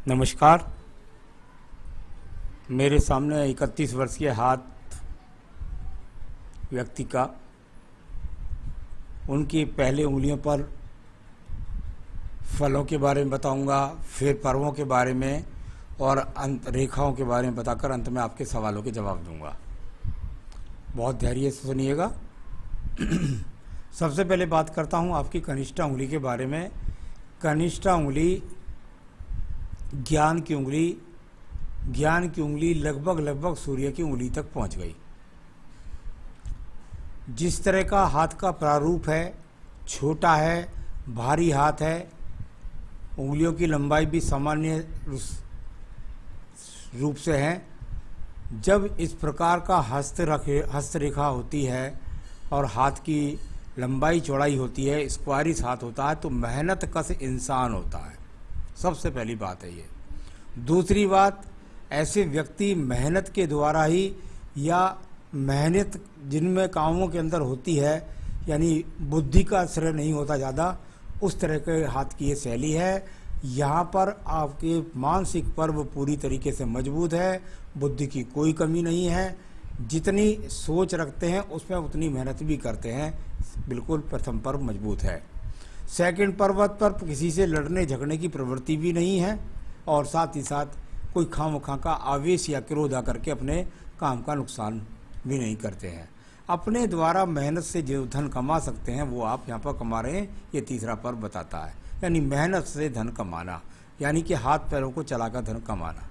नमस्कार। मेरे सामने 31 वर्षीय हाथ व्यक्ति का, उनकी पहले उंगलियों पर फलों के बारे में बताऊंगा, फिर पर्वों के बारे में और अंत रेखाओं के बारे में बताकर अंत में आपके सवालों के जवाब दूंगा। बहुत धैर्य से सुनिएगा। सबसे पहले बात करता हूं आपकी कनिष्ठा उंगली के बारे में। कनिष्ठा उंगली ज्ञान की उंगली लगभग सूर्य की उंगली तक पहुंच गई। जिस तरह का हाथ का प्रारूप है, छोटा है, भारी हाथ है, उंगलियों की लंबाई भी सामान्य रूप से है। जब इस प्रकार का हस्तरेखा होती है और हाथ की लंबाई चौड़ाई होती है, स्क्वायरिश हाथ होता है, तो मेहनत कश इंसान होता है। सबसे पहली बात है ये। दूसरी बात, ऐसे व्यक्ति मेहनत के द्वारा ही या मेहनत जिनमें कामों के अंदर होती है, यानी बुद्धि का श्रेय नहीं होता ज़्यादा, उस तरह के हाथ की ये शैली है। यहाँ पर आपके मानसिक पर्व पूरी तरीके से मजबूत है, बुद्धि की कोई कमी नहीं है। जितनी सोच रखते हैं उसमें उतनी मेहनत भी करते हैं। बिल्कुल प्रथम पर्व मजबूत है। सेकंड पर्वत पर किसी से लड़ने झगड़ने की प्रवृत्ति भी नहीं है और साथ ही साथ कोई खामखा का आवेश या क्रोध आकर के अपने काम का नुकसान भी नहीं करते हैं। अपने द्वारा मेहनत से जो धन कमा सकते हैं वो आप यहाँ पर कमा रहे हैं, ये तीसरा पर्व बताता है। यानी मेहनत से धन कमाना, यानी कि हाथ पैरों को चलाकर धन कमाना।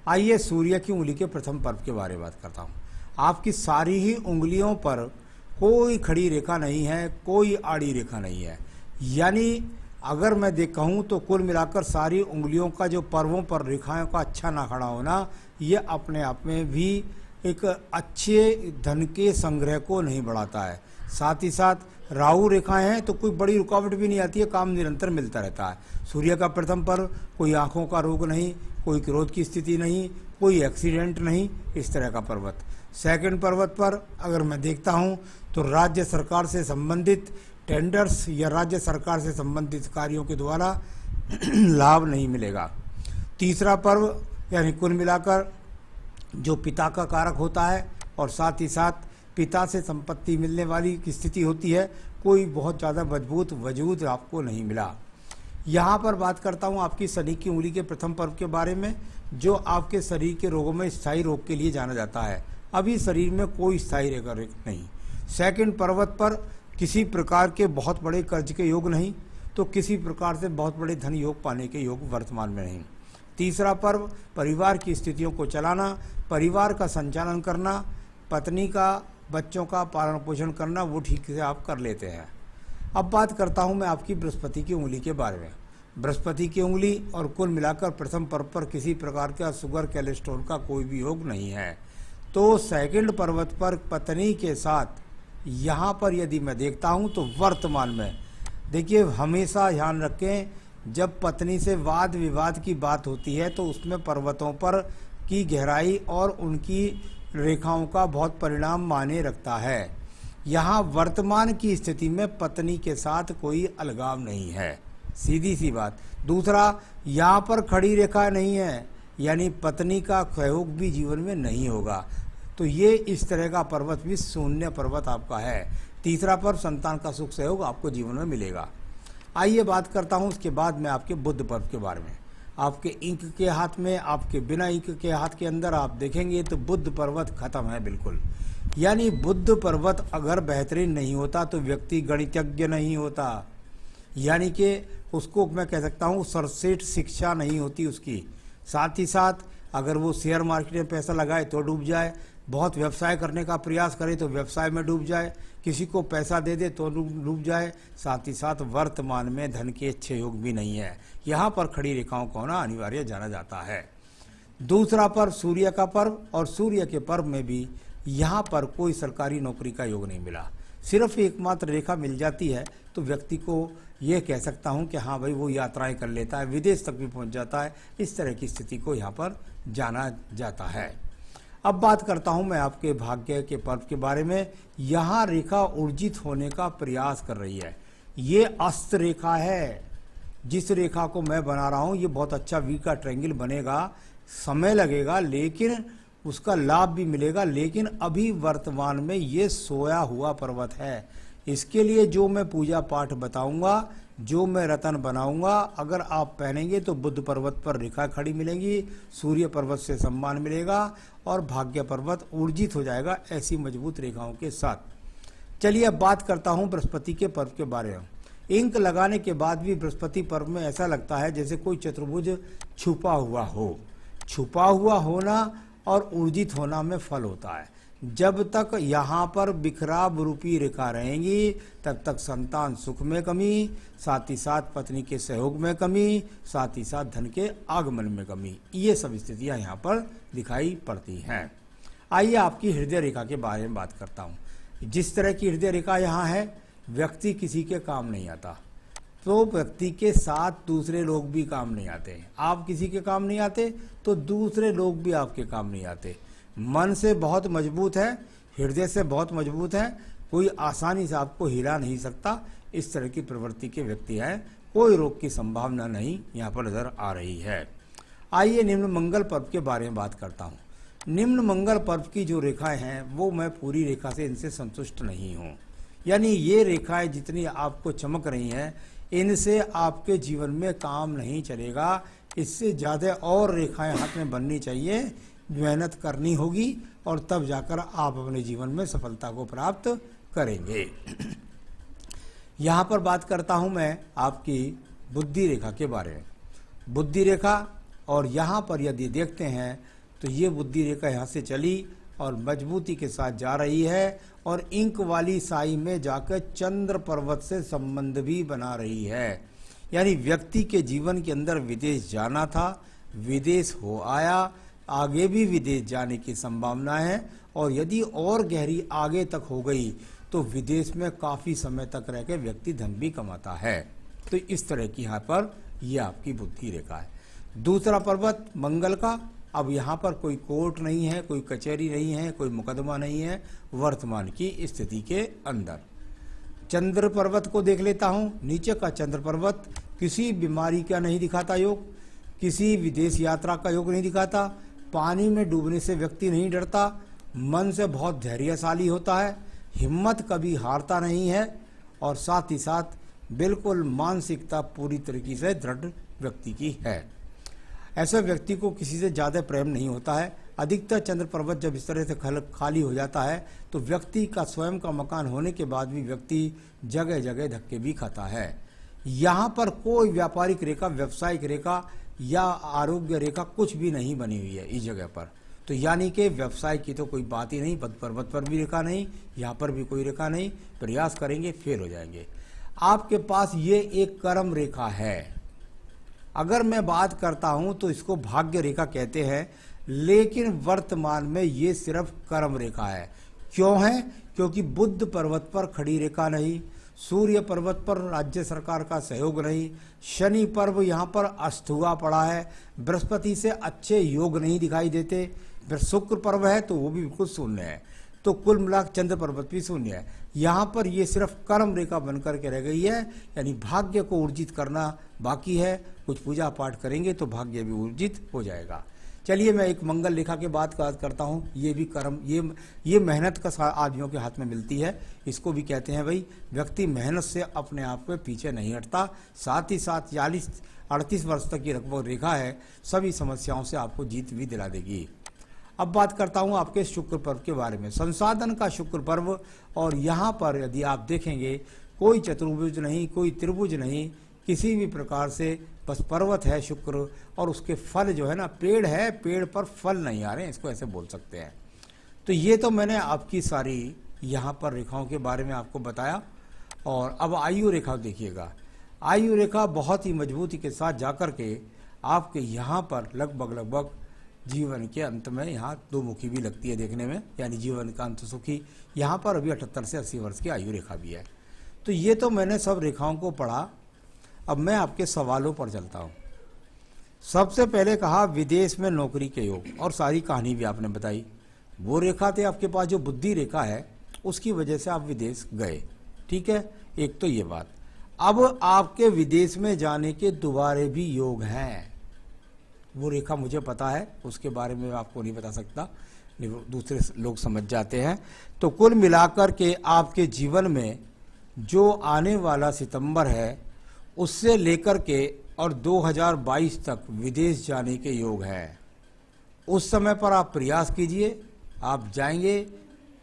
आइए सूर्य की उंगली के प्रथम पर्व के बारे में बात करता हूँ। आपकी सारी ही उंगलियों पर कोई खड़ी रेखा नहीं है, कोई आड़ी रेखा नहीं है। यानी अगर मैं कहूँ तो कुल मिलाकर सारी उंगलियों का जो पर्वों पर रेखाओं का अच्छा ना खड़ा होना, ये अपने आप में भी एक अच्छे धन के संग्रह को नहीं बढ़ाता है। साथ ही साथ राहु रेखाएं हैं तो कोई बड़ी रुकावट भी नहीं आती है, काम निरंतर मिलता रहता है। सूर्य का प्रथम पर्व, कोई आँखों का रोग नहीं, कोई क्रोध की स्थिति नहीं, कोई एक्सीडेंट नहीं, इस तरह का पर्वत। सेकंड पर्वत पर अगर मैं देखता हूँ तो राज्य सरकार से संबंधित टेंडर्स या राज्य सरकार से संबंधित कार्यों के द्वारा लाभ नहीं मिलेगा। तीसरा पर्व यानी कुल मिलाकर जो पिता का कारक होता है और साथ ही साथ पिता से संपत्ति मिलने वाली की स्थिति होती है, कोई बहुत ज़्यादा मजबूत वजूद आपको नहीं मिला। यहाँ पर बात करता हूँ आपकी शनि की उंगली के प्रथम पर्व के बारे में, जो आपके शरीर के रोगों में स्थायी रोग के लिए जाना जाता है। अभी शरीर में कोई स्थायी रेखा नहीं। सेकंड पर्वत पर किसी प्रकार के बहुत बड़े कर्ज के योग नहीं, तो किसी प्रकार से बहुत बड़े धन योग पाने के योग वर्तमान में नहीं। तीसरा पर्व परिवार की स्थितियों को चलाना, परिवार का संचालन करना, पत्नी का बच्चों का पालन पोषण करना, वो ठीक से आप कर लेते हैं। अब बात करता हूँ मैं आपकी बृहस्पति की उंगली के बारे में। बृहस्पति की उंगली और कुल मिलाकर प्रथम पर्व पर किसी प्रकार का शुगर कोलेस्ट्रॉल का कोई भी योग नहीं है। तो सेकंड पर्वत पर पत्नी के साथ यहाँ पर यदि मैं देखता हूँ तो वर्तमान में देखिए, हमेशा ध्यान रखें जब पत्नी से वाद विवाद की बात होती है तो उसमें पर्वतों पर की गहराई और उनकी रेखाओं का बहुत परिणाम माने रखता है। यहाँ वर्तमान की स्थिति में पत्नी के साथ कोई अलगाव नहीं है, सीधी सी बात। दूसरा, यहाँ पर खड़ी रेखा नहीं है, यानी पत्नी का सहयोग भी जीवन में नहीं होगा। तो ये इस तरह का पर्वत भी शून्य पर्वत आपका है। तीसरा पर्व संतान का सुख सहयोग आपको जीवन में मिलेगा। आइए बात करता हूँ उसके बाद में आपके बुध पर्व के बारे में। आपके इंक के हाथ में, आपके बिना इंक के हाथ के अंदर आप देखेंगे तो बुध पर्वत खत्म है बिल्कुल। यानी बुध पर्वत अगर बेहतरीन नहीं होता तो व्यक्ति गणितज्ञ नहीं होता, यानी कि उसको मैं कह सकता हूँ सर्वश्रेष्ठ शिक्षा नहीं होती उसकी। साथ ही साथ अगर वो शेयर मार्केट में पैसा लगाए तो डूब जाए, बहुत व्यवसाय करने का प्रयास करे तो व्यवसाय में डूब जाए, किसी को पैसा दे दे तो डूब जाए। साथ ही साथ वर्तमान में धन के अच्छे योग भी नहीं है। यहाँ पर खड़ी रेखाओं का होना अनिवार्य जाना जाता है। दूसरा पर्व सूर्य का पर्व, और सूर्य के पर्व में भी यहाँ पर कोई सरकारी नौकरी का योग नहीं मिला। सिर्फ एकमात्र रेखा मिल जाती है तो व्यक्ति को ये कह सकता हूँ कि हाँ भाई वो यात्राएं कर लेता है, विदेश तक भी पहुँच जाता है। इस तरह की स्थिति को यहाँ पर जाना जाता है। अब बात करता हूं मैं आपके भाग्य के पर्व के बारे में। यहाँ रेखा ऊर्जित होने का प्रयास कर रही है। ये अस्त रेखा है, जिस रेखा को मैं बना रहा हूँ ये बहुत अच्छा वी का ट्रायंगल बनेगा, समय लगेगा लेकिन उसका लाभ भी मिलेगा। लेकिन अभी वर्तमान में ये सोया हुआ पर्वत है। इसके लिए जो मैं पूजा पाठ बताऊंगा, जो मैं रतन बनाऊंगा, अगर आप पहनेंगे तो बुद्ध पर्वत पर रेखा खड़ी मिलेगी, सूर्य पर्वत से सम्मान मिलेगा और भाग्य पर्वत ऊर्जित हो जाएगा ऐसी मजबूत रेखाओं के साथ। चलिए अब बात करता हूँ बृहस्पति के पर्व के बारे में। इंक लगाने के बाद भी बृहस्पति पर्व में ऐसा लगता है जैसे कोई चतुर्भुज छुपा हुआ हो। छुपा हुआ होना और ऊर्जित होना में फल होता है। जब तक यहाँ पर बिखराव रूपी रेखा रहेंगी तब तक संतान सुख में कमी, साथ ही साथ पत्नी के सहयोग में कमी, साथ ही साथ धन के आगमन में कमी, ये सब स्थितियाँ यहाँ पर दिखाई पड़ती हैं। आइए आपकी हृदय रेखा के बारे में बात करता हूँ। जिस तरह की हृदय रेखा यहाँ है, व्यक्ति किसी के काम नहीं आता, तो व्यक्ति के साथ दूसरे लोग भी काम नहीं आते। आप किसी के काम नहीं आते तो दूसरे लोग भी आपके काम नहीं आते। मन से बहुत मजबूत है, हृदय से बहुत मजबूत है, कोई आसानी से आपको हिला नहीं सकता। इस तरह की प्रवृत्ति के व्यक्ति हैं, कोई रोग की संभावना नहीं यहाँ पर नजर आ रही है। आइए निम्न मंगल पर्व के बारे में बात करता हूँ। निम्न मंगल पर्व की जो रेखाएं हैं वो मैं पूरी रेखा से इनसे संतुष्ट नहीं हूँ। यानी ये रेखाएं जितनी आपको चमक रही हैं इनसे आपके जीवन में काम नहीं चलेगा। इससे ज़्यादा और रेखाएं हाथ में बननी चाहिए, मेहनत करनी होगी और तब जाकर आप अपने जीवन में सफलता को प्राप्त करेंगे। यहाँ पर बात करता हूँ मैं आपकी बुद्धि रेखा के बारे में। बुद्धि रेखा, और यहाँ पर यदि देखते हैं तो ये बुद्धि रेखा यहाँ से चली और मजबूती के साथ जा रही है और इंक वाली साई में जाकर चंद्र पर्वत से संबंध भी बना रही है। यानी व्यक्ति के जीवन के अंदर विदेश जाना था, विदेश हो आया, आगे भी विदेश जाने की संभावना है और यदि और गहरी आगे तक हो गई तो विदेश में काफ़ी समय तक रह के व्यक्ति धन भी कमाता है। तो इस तरह की यहाँ पर यह आपकी बुद्धि रेखा है। दूसरा पर्वत मंगल का, अब यहाँ पर कोई कोर्ट नहीं है, कोई कचहरी नहीं है, कोई मुकदमा नहीं है वर्तमान की स्थिति के अंदर। चंद्र पर्वत को देख लेता हूँ। नीचे का चंद्र पर्वत किसी बीमारी का नहीं दिखाता योग, किसी विदेश यात्रा का योग नहीं दिखाता, पानी में डूबने से व्यक्ति नहीं डरता, मन से बहुत धैर्यशाली होता है, हिम्मत कभी हारता नहीं है और साथ ही साथ बिल्कुल मानसिकता पूरी तरीके से दृढ़ व्यक्ति की है। ऐसे व्यक्ति को किसी से ज़्यादा प्रेम नहीं होता है। अधिकतर चंद्र पर्वत जब इस तरह से खाली हो जाता है तो व्यक्ति का स्वयं का मकान होने के बाद भी व्यक्ति जगह जगह धक्के भी खाता है। यहाँ पर कोई व्यापारिक रेखा, व्यावसायिक रेखा या आरोग्य रेखा कुछ भी नहीं बनी हुई है इस जगह पर। तो यानी कि व्यवसाय की तो कोई बात ही नहीं, पर्वत पर भी रेखा नहीं, यहाँ पर भी कोई रेखा नहीं। प्रयास करेंगे फेल हो जाएंगे। आपके पास ये एक कर्म रेखा है। अगर मैं बात करता हूं तो इसको भाग्य रेखा कहते हैं, लेकिन वर्तमान में ये सिर्फ कर्म रेखा है। क्यों है? क्योंकि बुद्ध पर्वत पर खड़ी रेखा नहीं, सूर्य पर्वत पर राज्य सरकार का सहयोग नहीं, शनि पर्व यहाँ पर अस्त हुआ पड़ा है, बृहस्पति से अच्छे योग नहीं दिखाई देते, शुक्र पर्व है तो वो भी बिल्कुल शून्य है। तो कुल मिलाकर चंद्र पर्वत भी शून्य है। यहाँ पर ये सिर्फ कर्म रेखा बनकर के रह गई है, यानी भाग्य को ऊर्जित करना बाकी है। कुछ पूजा पाठ करेंगे तो भाग्य भी ऊर्जित हो जाएगा। चलिए मैं एक मंगल रेखा की बात करता हूँ। ये भी कर्म, ये मेहनत का आदमियों के हाथ में मिलती है। इसको भी कहते हैं भाई व्यक्ति मेहनत से अपने आप के पीछे नहीं हटता। साथ ही साथ 40-38 वर्ष तक की रेखा है, सभी समस्याओं से आपको जीत भी दिला देगी। अब बात करता हूँ आपके शुक्र पर्व के बारे में। संसाधन का शुक्र पर्व, और यहाँ पर यदि आप देखेंगे कोई चतुर्भुज नहीं, कोई त्रिभुज नहीं, किसी भी प्रकार से बस पर्वत है शुक्र, और उसके फल जो है ना, पेड़ है, पेड़ पर फल नहीं आ रहे हैं, इसको ऐसे बोल सकते हैं। तो ये तो मैंने आपकी सारी यहाँ पर रेखाओं के बारे में आपको बताया। और अब आयु रेखा देखिएगा। आयु रेखा बहुत ही मजबूती के साथ जाकर के आपके यहाँ पर लगभग जीवन के अंत में यहाँ दो मुखी भी लगती है देखने में, यानी जीवन का अंत सुखी। यहाँ पर अभी 78 से 80 वर्ष की आयु रेखा भी है। तो ये तो मैंने सब रेखाओं को पढ़ा। अब मैं आपके सवालों पर चलता हूँ। सबसे पहले कहा विदेश में नौकरी के योग, और सारी कहानी भी आपने बताई। वो रेखा थे आपके पास जो बुद्धि रेखा है, उसकी वजह से आप विदेश गए, ठीक है, एक तो ये बात। अब आपके विदेश में जाने के दोबारे भी योग हैं। वो रेखा मुझे पता है, उसके बारे में आपको नहीं बता सकता, दूसरे लोग समझ जाते हैं। तो कुल मिलाकर के आपके जीवन में जो आने वाला सितंबर है उससे लेकर के और 2022 तक विदेश जाने के योग हैं। उस समय पर आप प्रयास कीजिए, आप जाएंगे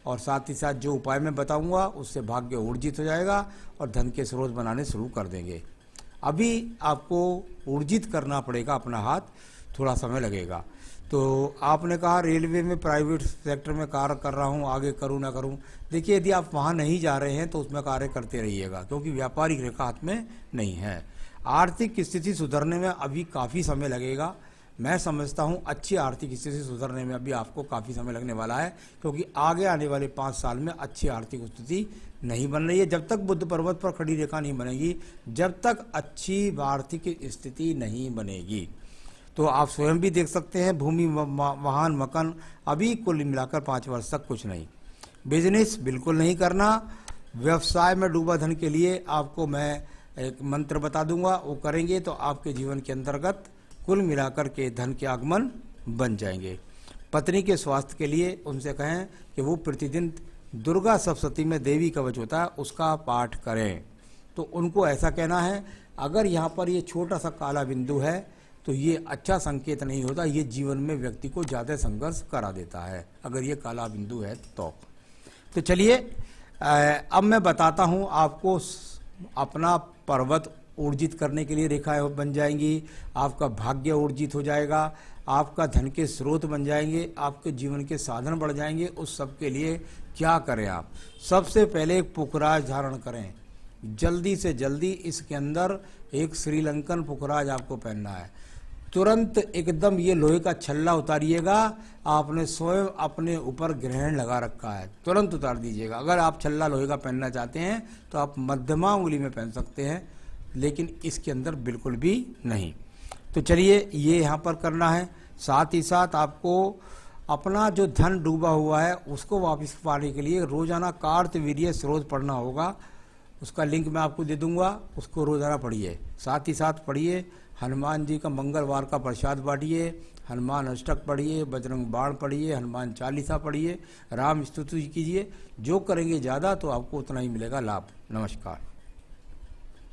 और साथ ही साथ जो उपाय मैं बताऊंगा उससे भाग्य ऊर्जित हो जाएगा और धन के स्रोत बनाने शुरू कर देंगे। अभी आपको ऊर्जित करना पड़ेगा अपना हाथ, थोड़ा समय लगेगा। तो आपने कहा रेलवे में प्राइवेट सेक्टर में कार्य कर रहा हूँ, आगे करूँ ना करूँ। देखिए, यदि आप वहाँ नहीं जा रहे हैं तो उसमें कार्य करते रहिएगा, क्योंकि व्यापारिक रेखा हाथ में नहीं है। आर्थिक स्थिति सुधरने में अभी काफ़ी समय लगेगा। मैं समझता हूँ अच्छी आर्थिक स्थिति सुधरने में अभी आपको काफ़ी समय लगने वाला है, क्योंकि आगे आने वाले 5 साल में अच्छी आर्थिक स्थिति नहीं बन रही है। जब तक बुध पर्वत पर खड़ी रेखा नहीं बनेगी, जब तक अच्छी आर्थिक स्थिति नहीं बनेगी। तो आप स्वयं भी देख सकते हैं, भूमि, वाहन, मकान, अभी कुल मिलाकर 5 वर्ष तक कुछ नहीं। बिजनेस बिल्कुल नहीं करना। व्यवसाय में डूबा धन के लिए आपको मैं एक मंत्र बता दूंगा, वो करेंगे तो आपके जीवन के अंतर्गत कुल मिलाकर के धन के आगमन बन जाएंगे। पत्नी के स्वास्थ्य के लिए उनसे कहें कि वो प्रतिदिन दुर्गा सप्तशती में देवी कवच होता है उसका पाठ करें। तो उनको ऐसा कहना है, अगर यहाँ पर ये छोटा सा काला बिंदु है तो ये अच्छा संकेत नहीं होता, ये जीवन में व्यक्ति को ज़्यादा संघर्ष करा देता है अगर ये काला बिंदु है तो चलिए अब मैं बताता हूँ आपको। अपना पर्वत ऊर्जित करने के लिए रेखाएं बन जाएंगी, आपका भाग्य ऊर्जित हो जाएगा, आपका धन के स्रोत बन जाएंगे, आपके जीवन के साधन बढ़ जाएंगे। उस सब के लिए क्या करें आप? सबसे पहले एक पुखराज धारण करें, जल्दी से जल्दी। इसके अंदर एक श्रीलंकन पुखराज आपको पहनना है। तुरंत एकदम ये लोहे का छल्ला उतारिएगा। आपने स्वयं अपने ऊपर ग्रहण लगा रखा है, तुरंत उतार दीजिएगा। अगर आप छल्ला लोहे का पहनना चाहते हैं तो आप मध्यमा उंगली में पहन सकते हैं, लेकिन इसके अंदर बिल्कुल भी नहीं। तो चलिए ये यहाँ पर करना है। साथ ही साथ आपको अपना जो धन डूबा हुआ है उसको वापस पाने के लिए रोजाना कार्तवीर्य स्रोत पढ़ना होगा। उसका लिंक मैं आपको दे दूंगा, उसको रोजाना पढ़िए। साथ ही साथ पढ़िए हनुमान जी का मंगलवार का प्रसाद बांटिए, हनुमान अष्टक पढ़िए, बजरंग बाण पढ़िए, हनुमान चालीसा पढ़िए, राम स्तुति कीजिए। जो करेंगे ज़्यादा तो आपको उतना ही मिलेगा लाभ। नमस्कार।